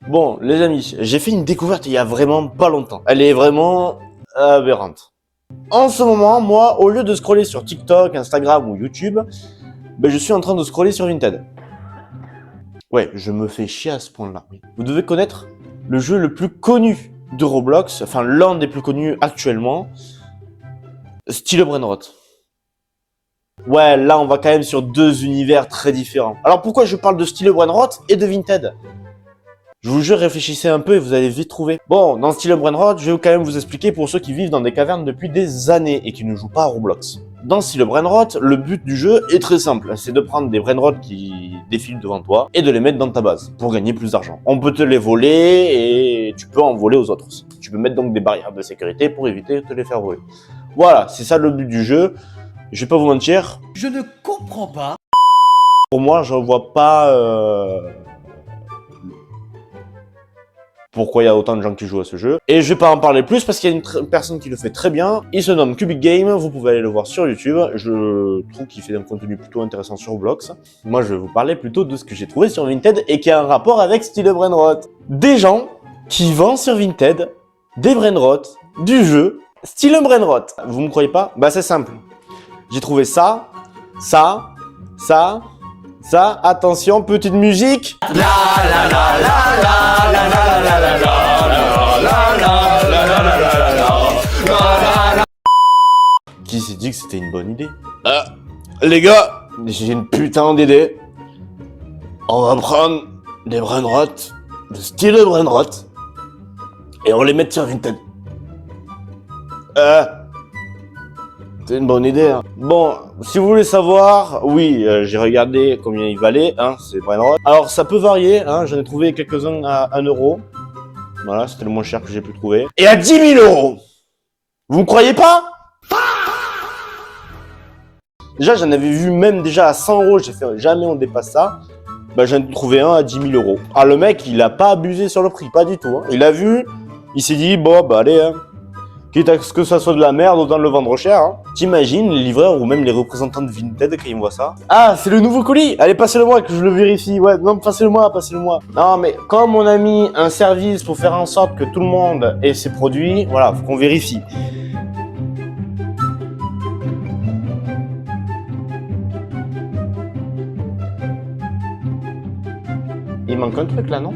Bon, les amis, j'ai fait une découverte il y a vraiment pas longtemps. Elle est vraiment aberrante. En ce moment, moi, au lieu de scroller sur TikTok, Instagram ou YouTube, je suis en train de scroller sur Vinted. Ouais, je me fais chier à ce point-là. Vous devez connaître le jeu le plus connu de Roblox, enfin l'un des plus connus actuellement, Style Brainrot. Ouais, là on va quand même sur deux univers très différents. Alors pourquoi je parle de Style Brainrot et de Vinted? Je vous jure, réfléchissez un peu et vous allez vite trouver. Bon, dans Style Brainrot, je vais quand même vous expliquer pour ceux qui vivent dans des cavernes depuis des années et qui ne jouent pas à Roblox. Dans Style Brainrot, le but du jeu est très simple, c'est de prendre des Brainrot qui défilent devant toi et de les mettre dans ta base pour gagner plus d'argent. On peut te les voler et tu peux en voler aux autres aussi. Tu peux mettre donc des barrières de sécurité pour éviter de te les faire voler. Voilà, c'est ça le but du jeu. Je vais pas vous mentir. Je ne comprends pas. Pour moi, je vois pas pourquoi il y a autant de gens qui jouent à ce jeu. Et je vais pas en parler plus parce qu'il y a une personne qui le fait très bien. Il se nomme Cubic Game, vous pouvez aller le voir sur YouTube. Je trouve qu'il fait un contenu plutôt intéressant sur Roblox. Moi, je vais vous parler plutôt de ce que j'ai trouvé sur Vinted et qui a un rapport avec Style Brainrot. Des gens qui vendent sur Vinted des Brainrot du jeu Style Brainrot. Vous me croyez pas? Bah c'est simple. J'ai trouvé ça, ça, ça, ça. Attention, petite musique. Qui s'est dit que c'était une bonne idée? Les gars, j'ai une putain d'idée. On va prendre des Brainrot, de Style Brainrot, et on les met sur Vinted. C'est une bonne idée, hein. Bon, si vous voulez savoir, oui, j'ai regardé combien il valait, hein, c'est Brainrot. Alors, ça peut varier, hein, j'en ai trouvé quelques-uns à 1 euro. Voilà, c'était le moins cher que j'ai pu trouver. Et à 10 000 euros! Vous me croyez pas? Déjà, j'en avais vu même déjà à 100 euros, j'ai fait jamais on dépasse ça. Bah, j'en ai trouvé un à 10 000 euros. Ah, le mec, il a pas abusé sur le prix, pas du tout, hein. Il a vu, il s'est dit, bon, bah, allez, hein. Quitte à ce que ça soit de la merde, autant le vendre cher, hein. T'imagines les livreurs ou même les représentants de Vinted quand ils voient ça? Ah, c'est le nouveau colis! Allez, passez-le-moi que je le vérifie. Ouais, non, passez-le-moi, passez-le-moi. Non, mais comme on a mis un service pour faire en sorte que tout le monde ait ses produits, voilà, faut qu'on vérifie. Il manque un truc là, non?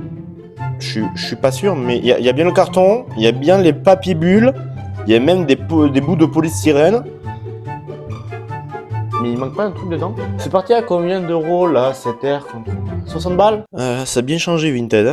Je suis pas sûr, mais il y a bien le carton, il y a bien les papiers bulles, il y a même des bouts de polystyrène. Mais il manque pas un truc dedans? C'est parti à combien d'euros là, cette air? 60 balles? Ça a bien changé Vinted, hein.